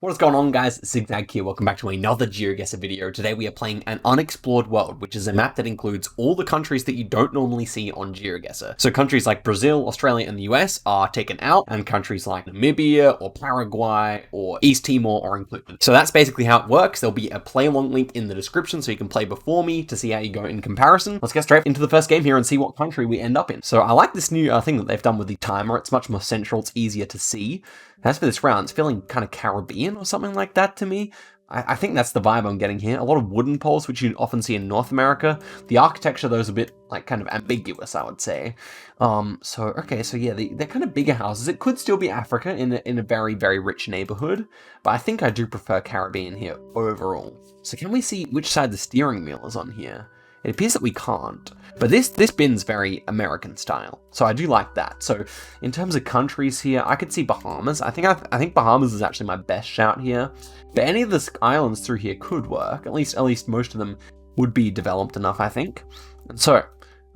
What is going on, guys? Zigzag here. Welcome back to another Geoguessr video. Today we are playing an Unexplored World, which is a map that includes all the countries that you don't normally see on Geoguessr. So countries like Brazil, Australia, and the US are taken out, and countries like Namibia or Paraguay or East Timor are included. So that's basically how it works. There'll be a play along link in the description so you can play before me to see how you go in comparison. Let's get straight into the first game here and see what country we end up in. So I like this new thing that they've done with the timer. It's much more central. It's easier to see. As for this round, it's feeling kind of Caribbean or something like that to me. I think that's the vibe I'm getting here. A lot of wooden poles, which you often see in North America. The architecture, though, is a bit, like, kind of ambiguous, I would say. So yeah, they're kind of bigger houses. It could still be Africa in a very, very rich neighborhood, but I think I do prefer Caribbean here overall. So can we see which side the steering wheel is on here? It appears that we can't, but this bin's very American style, so I do like that. So in terms of countries here, I could see Bahamas. I think Bahamas is actually my best shout here, but any of the islands through here could work. At least most of them would be developed enough, I think. And so,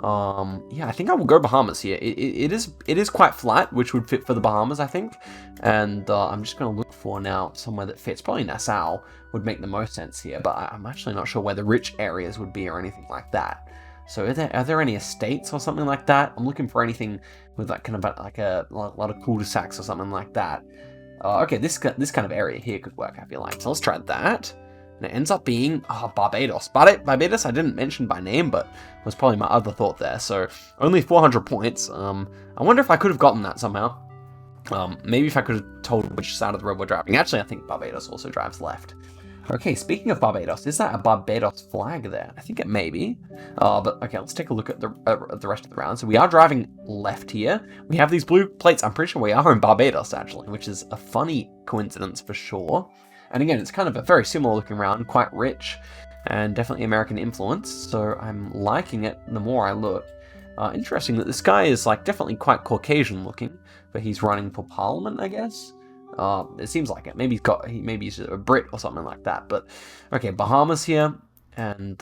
yeah, I think I will go Bahamas here. It is quite flat, which would fit for the Bahamas, I think. And I'm just going to look for now somewhere that fits. Probably Nassau would make the most sense here, but I'm actually not sure where the rich areas would be or anything like that. So are there any estates or something like that? I'm looking for anything with like kind of like a lot of cul-de-sacs or something like that. Okay, this kind of area here could work, I feel like. So let's try that. And it ends up being Barbados. Barbados I didn't mention by name, but was probably my other thought there. So only 400 points. I wonder if I could have gotten that somehow. Maybe if I could have told which side of the road we're driving. Actually, I think Barbados also drives left. Okay, speaking of Barbados, is that a Barbados flag there? I think it may be. But okay, let's take a look at the rest of the round. So we are driving left here. We have these blue plates. I'm pretty sure we are in Barbados, actually, which is a funny coincidence for sure. And again, it's kind of a very similar looking round, quite rich, and definitely American influence. So I'm liking it the more I look. Interesting that this guy is like definitely quite Caucasian looking, but he's running for parliament, I guess. It seems like it. Maybe he's a Brit or something like that. But okay, Bahamas here, and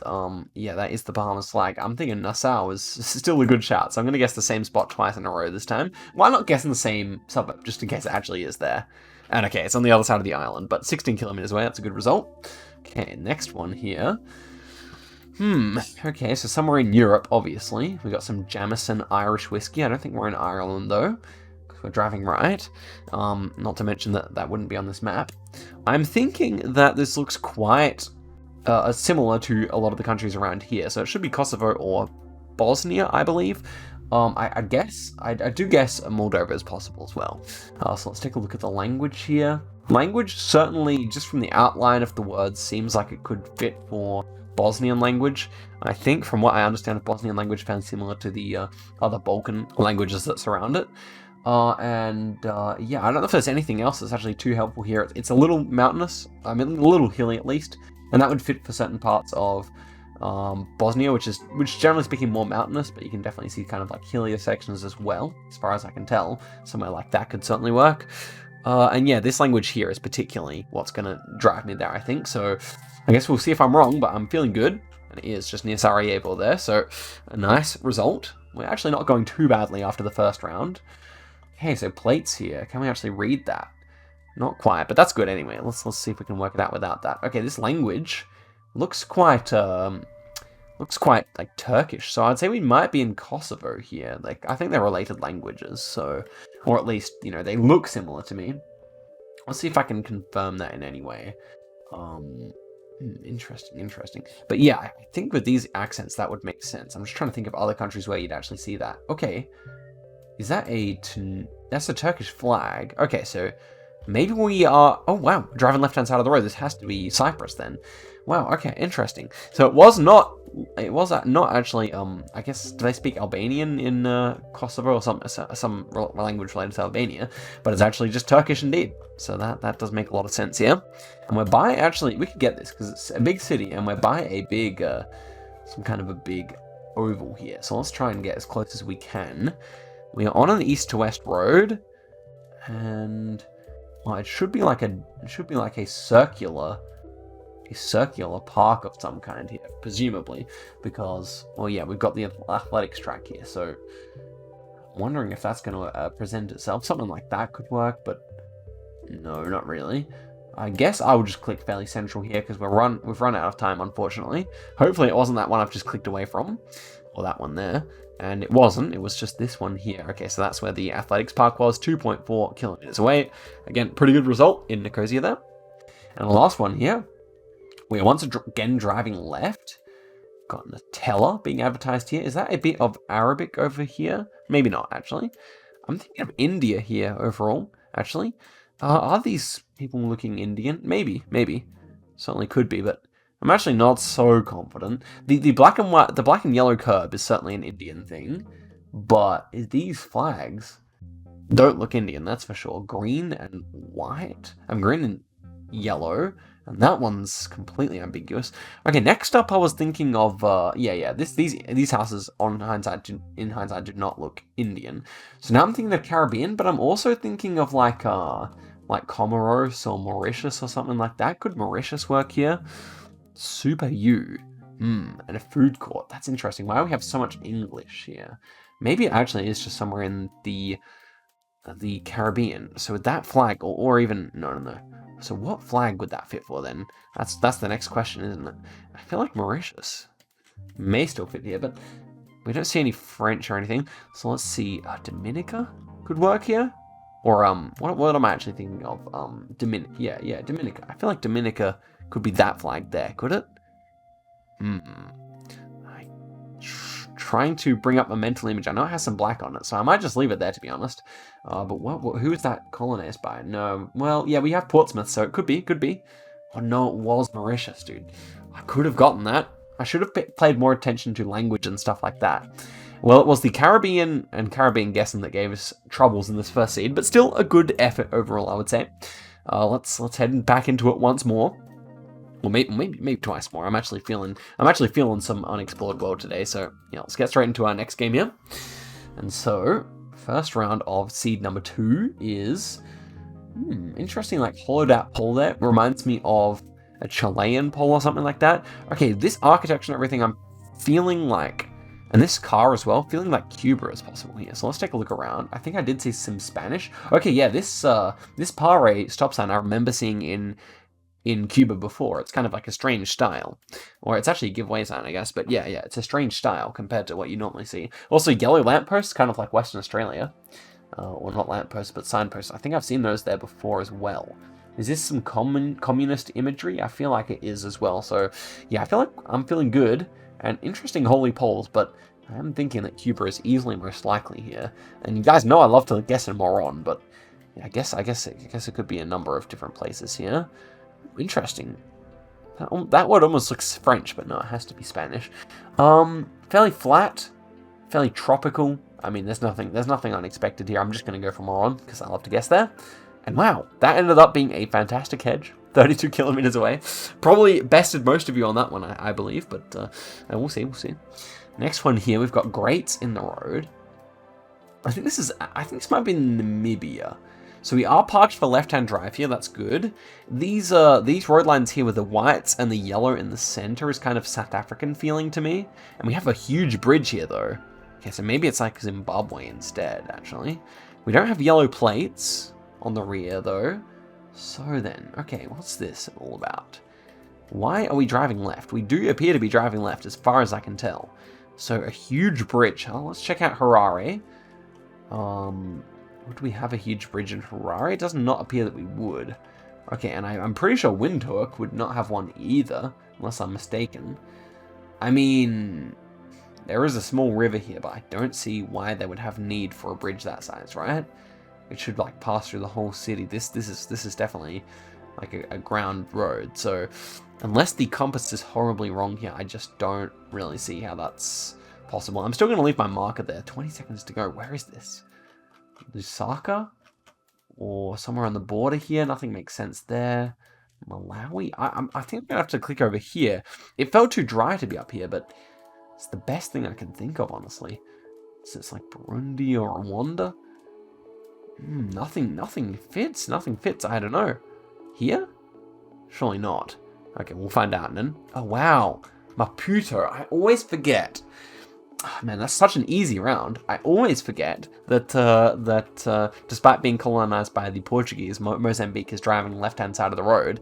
yeah, that is the Bahamas flag. I'm thinking Nassau is still a good shout, so I'm gonna guess the same spot twice in a row this time. Why not guess in the same suburb, just in case it actually is there? And okay, it's on the other side of the island, but 16 kilometers away. That's a good result. Okay, next one here. Okay, so somewhere in Europe, obviously. We got some Jameson Irish whiskey. I don't think we're in Ireland though. We're driving right. Not to mention that wouldn't be on this map. I'm thinking that this looks quite similar to a lot of the countries around here. So it should be Kosovo or Bosnia, I believe. I do guess Moldova is possible as well. So let's take a look at the language here. Language, certainly, just from the outline of the words, seems like it could fit for Bosnian language. I think, from what I understand of Bosnian language, found similar to the other Balkan languages that surround it. Yeah, I don't know if there's anything else that's actually too helpful here. It's a little mountainous, I mean, a little hilly at least, and that would fit for certain parts of Bosnia, which generally speaking more mountainous, but you can definitely see kind of like hillier sections as well, as far as I can tell. Somewhere like that could certainly work. And yeah, this language here is particularly what's going to drive me there, I think. So I guess we'll see if I'm wrong, but I'm feeling good. And it is just near Sarajevo there, so a nice result. We're actually not going too badly after the first round. Okay, so plates here. Can we actually read that? Not quite, but that's good anyway. Let's see if we can work it out without that. Okay, this language looks quite like Turkish. So I'd say we might be in Kosovo here. Like, I think they're related languages, so, or at least, you know, they look similar to me. Let's see if I can confirm that in any way. Interesting. But yeah, I think with these accents that would make sense. I'm just trying to think of other countries where you'd actually see that. Okay. Is that that's a Turkish flag? Okay, so maybe we are, oh wow, driving left-hand side of the road. This has to be Cyprus then. Wow, okay, interesting. So it was not actually, I guess, do they speak Albanian in Kosovo or some language related to Albania? But it's actually just Turkish indeed. So that does make a lot of sense here. And we're by, actually, we could get this because it's a big city and we're by a big, some kind of a big oval here. So let's try and get as close as we can. We are on an east to west road, and well, it should be like a circular park of some kind here, presumably, because, well, yeah, we've got the athletics track here. So I'm wondering if that's going to present itself. Something like that could work, but no, not really. I guess I will just click fairly central here because we've run out of time, unfortunately. Hopefully it wasn't that one I've just clicked away from, or that one there. And it wasn't, it was just this one here. Okay, so that's where the athletics park was, 2.4 kilometers away. Again, pretty good result in Nicosia there. And the last one here, we are once again driving left. Got Nutella being advertised here. Is that a bit of Arabic over here? Maybe not, actually. I'm thinking of India here overall, actually. Are these people looking Indian? Maybe. Certainly could be, but I'm actually not so confident. The black and yellow curb is certainly an Indian thing, but these flags don't look Indian, that's for sure. Green and white. Green and yellow, and that one's completely ambiguous. Okay, next up, I was thinking of these houses in hindsight do not look Indian. So now I'm thinking of Caribbean, but I'm also thinking of like Comoros or Mauritius or something like that. Could Mauritius work here? Super U. And a food court. That's interesting. Why do we have so much English here? Maybe it actually is just somewhere in the Caribbean. So with that flag, or even no. So what flag would that fit for then? That's the next question, isn't it? I feel like Mauritius may still fit here, but we don't see any French or anything. So let's see. Dominica could work here. Or what am I actually thinking of? Dominica. Yeah, Dominica. I feel like Dominica could be that flag there, could it? Trying to bring up a mental image. I know it has some black on it, so I might just leave it there, to be honest. But who is that colonized by? No. Well, yeah, we have Portsmouth, so it could be. Oh no, it was Mauritius, dude. I could have gotten that. I should have paid more attention to language and stuff like that. Well, it was the Caribbean and Caribbean guessing that gave us troubles in this first seed, but still a good effort overall, I would say. Let's head back into it once more. Well, maybe twice more. I'm actually feeling some Unexplored World today. So yeah, let's get straight into our next game here. And so, first round of seed number 2 is interesting, like hollowed out pole there. Reminds me of a Chilean pole or something like that. Okay, this architecture and everything, I'm feeling like, and this car as well, feeling like Cuba is possible here. So let's take a look around. I think I did see some Spanish. Okay, yeah, this Pare stop sign I remember seeing in Cuba before. It's kind of like a strange style. Or it's actually a giveaway sign, I guess. But yeah, it's a strange style compared to what you normally see. Also, yellow lampposts, kind of like Western Australia. Or not lampposts, but signposts. I think I've seen those there before as well. Is this some communist imagery? I feel like it is as well. So yeah, I feel like I'm feeling good. And interesting holy poles, but I'm thinking that Cuba is easily most likely here. And you guys know I love to guess in Moron, but yeah, I guess it could be a number of different places here. Interesting. That word almost looks French, but no, it has to be Spanish. Fairly flat, fairly tropical. I mean, there's nothing unexpected here. I'm just going to go for Moron because I love to guess there. And wow, that ended up being a fantastic hedge. 32 kilometers away. Probably bested most of you on that one, I believe, but we'll see. Next one here, we've got grates in the road. I think this might be Namibia. So we are parked for left-hand drive here, that's good. These road lines here with the whites and the yellow in the center is kind of South African feeling to me. And we have a huge bridge here though. Okay, so maybe it's like Zimbabwe instead, actually. We don't have yellow plates on the rear though. So then, okay, what's this all about? Why are we driving left? We do appear to be driving left as far as I can tell. So a huge bridge. Oh, let's check out Harare. Would we have a huge bridge in Harare? It does not appear that we would. Okay, and I'm pretty sure Windhoek would not have one either, unless I'm mistaken. I mean, there is a small river here, but I don't see why they would have need for a bridge that size, right? It should like pass through the whole city. This is definitely like a ground road. So unless the compass is horribly wrong here, I just don't really see how that's possible. I'm still going to leave my marker there. 20 seconds to go. Where is this? Lusaka? Or somewhere on the border here? Nothing makes sense there. Malawi? I think I'm going to have to click over here. It felt too dry to be up here, but it's the best thing I can think of, honestly. So it's like Burundi or Rwanda? Nothing fits. I don't know. Here? Surely not. Okay, we'll find out then. Oh, wow. Maputo. I always forget Oh, man, that's such an easy round. I always forget that despite being colonized by the Portuguese, Mozambique is driving left-hand side of the road,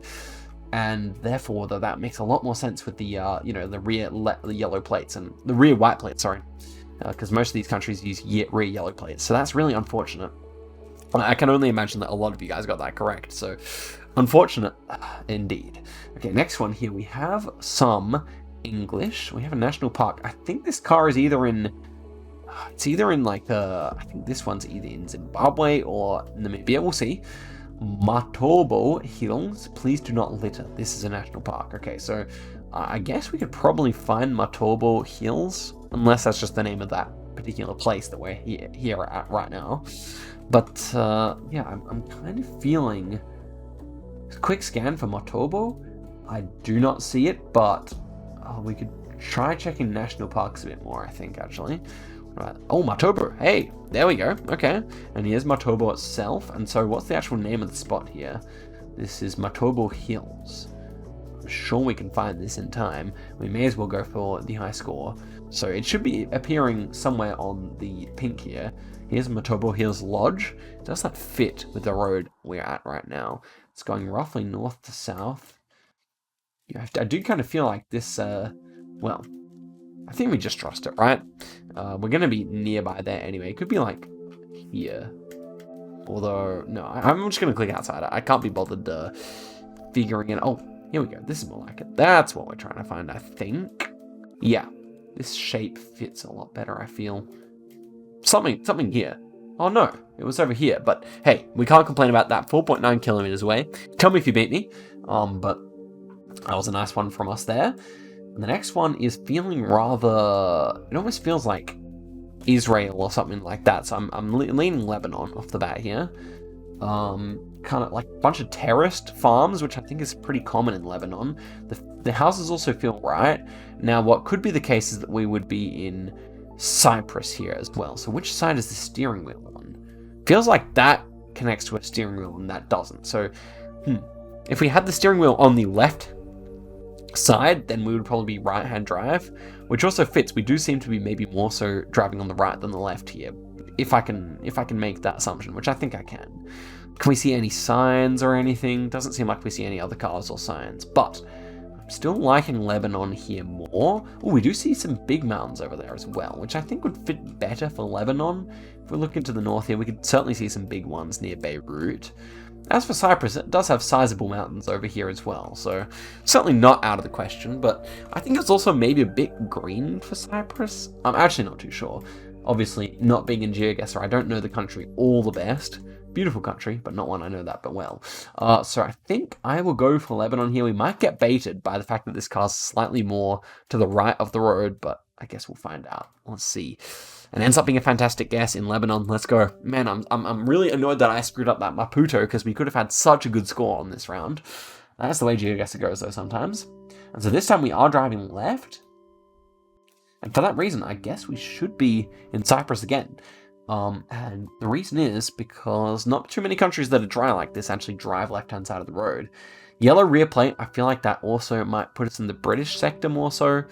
and therefore that makes a lot more sense with the the rear the yellow plates and the rear white plates. Sorry, because most of these countries use rear yellow plates, so that's really unfortunate. I can only imagine that a lot of you guys got that correct. So unfortunate indeed. Okay, next one here we have some English. We have a national park. I think this car is either in like I think this one's either in Zimbabwe or Namibia. We'll see. Matobo Hills, please do not litter. This is a national park. Okay, so I guess we could probably find Matobo Hills, unless that's just the name of that particular place that we're here at right now. But yeah, I'm kind of feeling quick scan for Matobo. I do not see it, but we could try checking national parks a bit more, I think, actually. Right. Oh, Matobo. Hey, there we go. Okay. And here's Matobo itself. And so what's the actual name of the spot here? This is Matobo Hills. I'm sure we can find this in time. We may as well go for the high score. So it should be appearing somewhere on the pink here. Here's Matobo Hills Lodge. Does that fit with the road we're at right now? It's going roughly north to south. I do kind of feel like this, well, I think we just trust it, right? We're going to be nearby there anyway. It could be like here. Although, no, I'm just going to click outside. I can't be bothered figuring it. Oh, here we go. This is more like it. That's what we're trying to find, I think. Yeah, this shape fits a lot better, I feel. Something here. Oh no, it was over here. But hey, we can't complain about that. 4.9 kilometers away. Tell me if you beat me. But that was a nice one from us there. And the next one is feeling rather... It almost feels like Israel or something like that. So I'm leaning Lebanon off the bat here. Kind of like a bunch of terraced farms, which I think is pretty common in Lebanon. The houses also feel right. Now, what could be the case is that we would be in Cyprus here as well. So which side is the steering wheel on? Feels like that connects to a steering wheel and that doesn't. So, if we had the steering wheel on the left side, then we would probably be right-hand drive, which also fits. We do seem to be maybe more so driving on the right than the left here, if I can make that assumption, which I think I can. Can we see any signs or anything? Doesn't seem like we see any other cars or signs, but I'm still liking Lebanon here more. Oh, we do see some big mountains over there as well, which I think would fit better for Lebanon. If we look into the north here, we could certainly see some big ones near Beirut. As for Cyprus, it does have sizable mountains over here as well, so certainly not out of the question, but I think it's also maybe a bit green for Cyprus. I'm actually not too sure. Obviously, not being in Geoguessr, I don't know the country all the best. Beautiful country, but not one I know that but well. So I think I will go for Lebanon here. We might get baited by the fact that this car's slightly more to the right of the road, but I guess we'll find out. Let's see. And ends up being a fantastic guess in Lebanon. Let's go. Man, I'm really annoyed that I screwed up that Maputo, because we could have had such a good score on this round. That's the way Geoguessr goes, though, sometimes. And so this time we are driving left. And for that reason, I guess we should be in Cyprus again. And the reason is because not too many countries that are dry like this actually drive left-hand side of the road. Yellow rear plate, I feel like that also might put us in the British sector more so.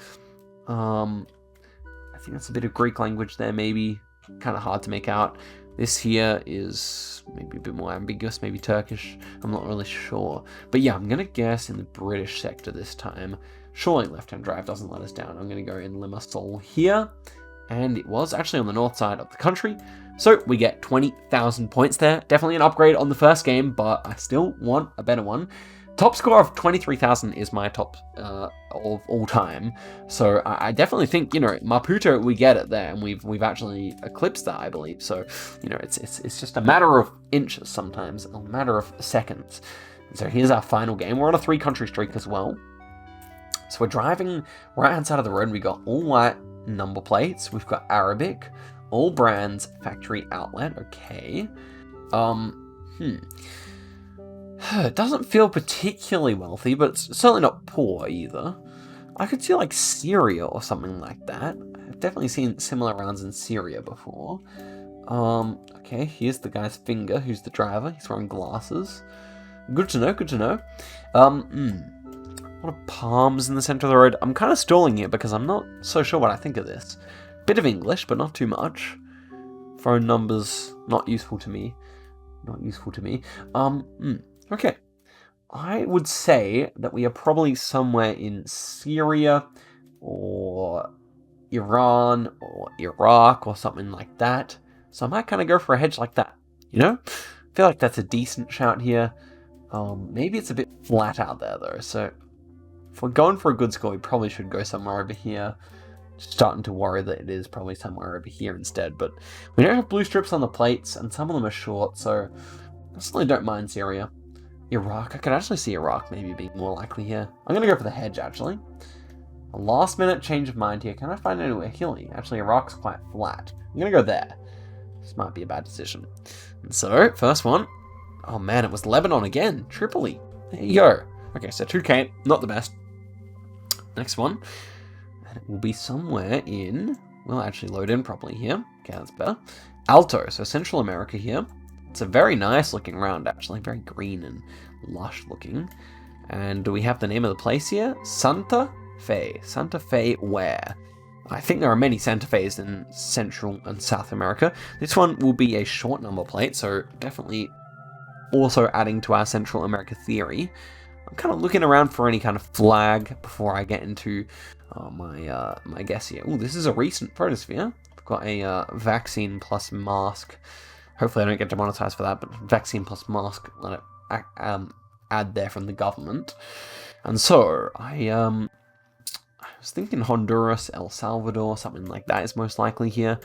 I think that's a bit of Greek language there, maybe. Kind of hard to make out. This here is maybe a bit more ambiguous, maybe Turkish. I'm not really sure. But yeah, I'm going to guess in the British sector this time. Surely left-hand drive doesn't let us down. I'm going to go in Limassol here. And it was actually on the north side of the country. So we get 20,000 points there. Definitely an upgrade on the first game, but I still want a better one. Top score of 23,000 is my top of all time. So I definitely think, Maputo, we get it there, and we've actually eclipsed that, I believe. So, it's just a matter of inches sometimes, a matter of seconds. And so here's our final game. We're on a 3-country streak as well. So we're driving right-hand side of the road, and we got all white number plates. We've got Arabic, all brands, factory outlet. Okay. It doesn't feel particularly wealthy, but it's certainly not poor either. I could see like Syria or something like that. I've definitely seen similar rounds in Syria before. Okay, here's the guy's finger, who's the driver. He's wearing glasses. Good to know, good to know. A lot of palms in the center of the road. I'm kind of stalling here because I'm not so sure what I think of this. Bit of English, but not too much. Phone numbers, not useful to me. Not useful to me. Okay. I would say that we are probably somewhere in Syria or Iran or Iraq or something like that. So I might kind of go for a hedge like that, you know? I feel like that's a decent shout here. Maybe it's a bit flat out there though, so if we're going for a good score, we probably should go somewhere over here. Starting to worry that it is probably somewhere over here instead, but we don't have blue strips on the plates, and some of them are short, so I certainly don't mind Syria. Iraq, I could actually see Iraq maybe being more likely here. I'm going to go for the hedge, actually. A last minute change of mind here. Can I find anywhere hilly? Actually, Iraq's quite flat. I'm going to go there. This might be a bad decision. And so, first one. Oh man, it was Lebanon again. Tripoli. There you go. Okay, so 2K, not the best. Next one. And it will be somewhere in... We'll actually load in properly here. Okay, that's better. Alto, so Central America here. It's a very nice looking round, actually. Very green and lush looking. And do we have the name of the place here? Santa Fe. Santa Fe where? I think there are many Santa Fe's in Central and South America. This one will be a short number plate, so definitely also adding to our Central America theory. I'm kind of looking around for any kind of flag before I get into my guess here. Oh, this is a recent photosphere. I've got a vaccine plus mask. Hopefully I don't get demonetized for that, but vaccine plus mask, let it add there from the government. And so, I was thinking Honduras, El Salvador, something like that is most likely here.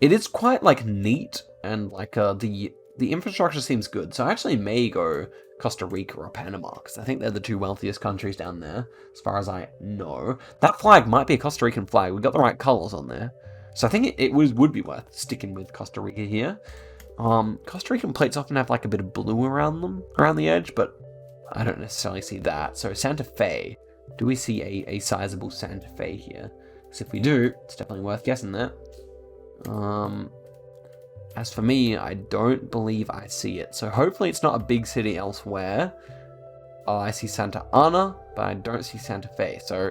It is quite, like, neat, and, like, the infrastructure seems good. So I actually may go Costa Rica or Panama, because I think they're the two wealthiest countries down there, as far as I know. That flag might be a Costa Rican flag. We got the right colors on there. So I think it would be worth sticking with Costa Rica here. Costa Rican plates often have like a bit of blue around them, around the edge, but I don't necessarily see that. So Santa Fe, do we see a sizable Santa Fe here? Because if we do, it's definitely worth guessing that. As for me, I don't believe I see it. So hopefully it's not a big city elsewhere. Oh, I see Santa Ana, but I don't see Santa Fe. So,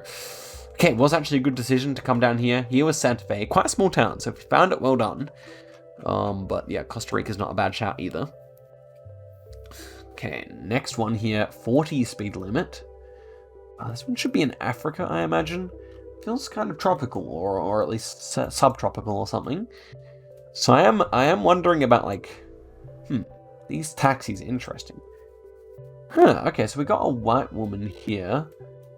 okay, it was actually a good decision to come down here. Here was Santa Fe, quite a small town. So if we found it, well done. But yeah, Costa Rica's not a bad shout either. Okay, next one here, 40 speed limit. This one should be in Africa, I imagine. Feels kind of tropical, or at least subtropical or something. So I am wondering about, like, these taxis, interesting. Okay, so we got a white woman here.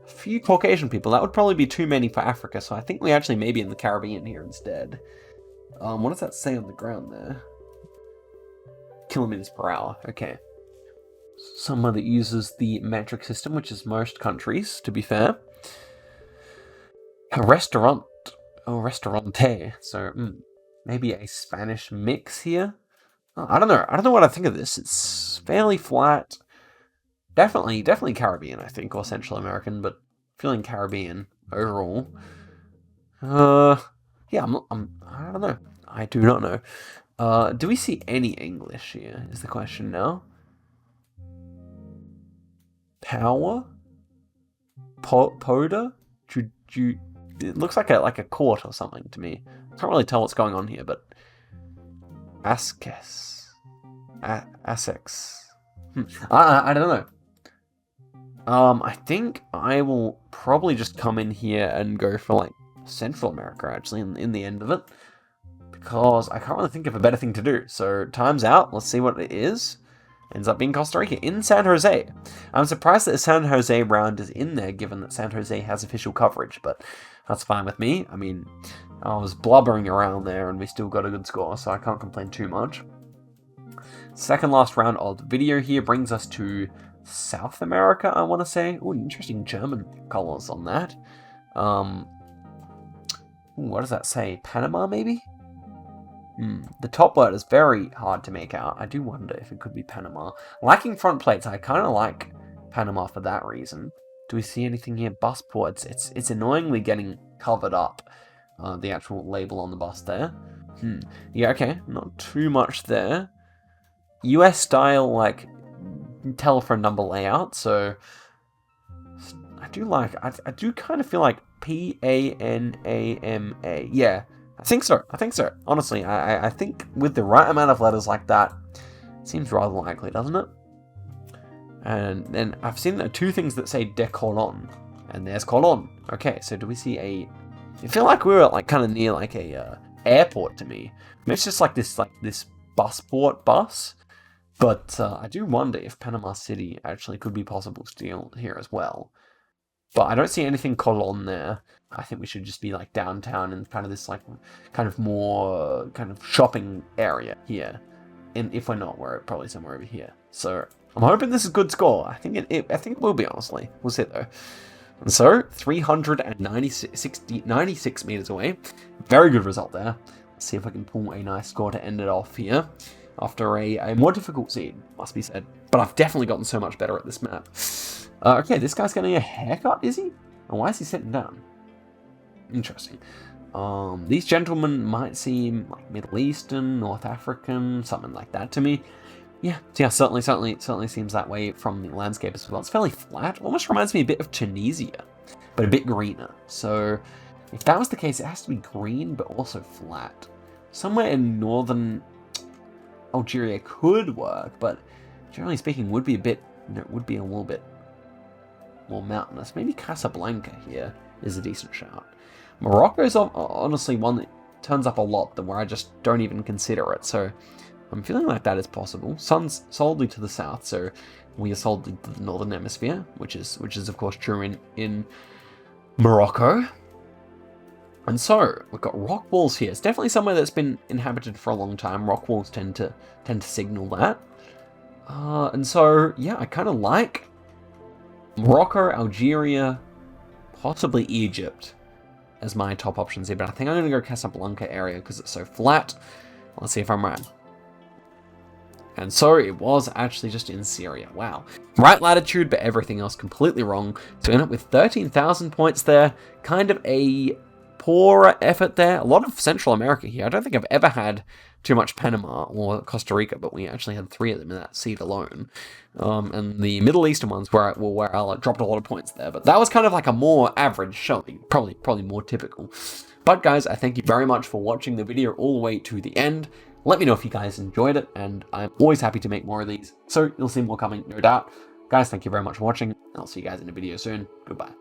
A few Caucasian people. That would probably be too many for Africa, so I think we actually may be in the Caribbean here instead. What does that say on the ground there? Kilometers per hour, okay. Somewhere that uses the metric system, which is most countries, to be fair. A restaurant. Oh, restaurante. So, maybe a Spanish mix here? Oh, I don't know. I don't know what I think of this. It's fairly flat. Definitely Caribbean, I think, or Central American, but feeling Caribbean overall. Yeah, I don't know. I do not know. Do we see any English here, is the question now. Power? Poda? It looks like a court or something to me. I can't really tell what's going on here, but... Askex. Assex. I don't know. I think I will probably just come in here and go for, like, Central America, actually, in the end of it. Because I can't really think of a better thing to do. So, time's out. Let's see what it is. Ends up being Costa Rica, in San Jose. I'm surprised that the San Jose round is in there, given that San Jose has official coverage, but that's fine with me. I mean, I was blubbering around there, and we still got a good score, so I can't complain too much. Second last round of the video here brings us to South America, I want to say. Ooh, interesting German colors on that. What does that say? Panama, maybe? The top word is very hard to make out. I do wonder if it could be Panama. Lacking front plates, I kind of like Panama for that reason. Do we see anything here? Bus ports. It's annoyingly getting covered up. The actual label on the bus there. Yeah, okay. Not too much there. US style, like, telephone number layout. So, I do kind of feel like Panama. Yeah. I think so. I think so. Honestly, I think with the right amount of letters like that, it seems rather likely, doesn't it? And then I've seen the two things that say de Colon, and there's Colon. Okay, so do we see a? I feel like we were like kind of near like a airport to me. Maybe it's just like this busport bus. But I do wonder if Panama City actually could be possible still here as well. But I don't see anything Colon there. I think we should just be like downtown and kind of this like kind of more kind of shopping area here. And if we're not, we're probably somewhere over here. So I'm hoping this is a good score. I think it will be, honestly. We'll see though. And so 396 meters away. Very good result there. Let's see if I can pull a nice score to end it off here. After a more difficult seed, must be said. But I've definitely gotten so much better at this map. Okay, this guy's getting a haircut, is he? And why is he sitting down? Interesting. These gentlemen might seem like Middle Eastern, North African, something like that to me. Yeah, certainly seems that way from the landscape as well. It's fairly flat. Almost reminds me a bit of Tunisia, but a bit greener. So if that was the case, it has to be green, but also flat. Somewhere in northern Algeria could work, but generally speaking, would be a little bit more mountainous. Maybe Casablanca here is a decent shout. Morocco is honestly one that turns up a lot, where I just don't even consider it. So I'm feeling like that is possible. Sun's solidly to the south, so we are solidly to the northern hemisphere, which is of course true in Morocco. And so we've got rock walls here. It's definitely somewhere that's been inhabited for a long time. Rock walls tend to signal that. And so yeah, I kind of like Morocco, Algeria, possibly Egypt as my top options here. But I think I'm going to go Casablanca area because it's so flat. Let's see if I'm right. And so it was actually just in Syria. Wow. Right latitude, but everything else completely wrong. So we end up with 13,000 points there. Kind of a poorer effort there. A lot of Central America here. I don't think I've ever had too much Panama or Costa Rica, but we actually had 3 of them in that seed alone. And the Middle Eastern ones where I dropped a lot of points there. But that was kind of like a more average showing. Probably more typical. But guys, I thank you very much for watching the video all the way to the end. Let me know if you guys enjoyed it, and I'm always happy to make more of these. So you'll see more coming, no doubt. Guys, thank you very much for watching. I'll see you guys in a video soon. Goodbye.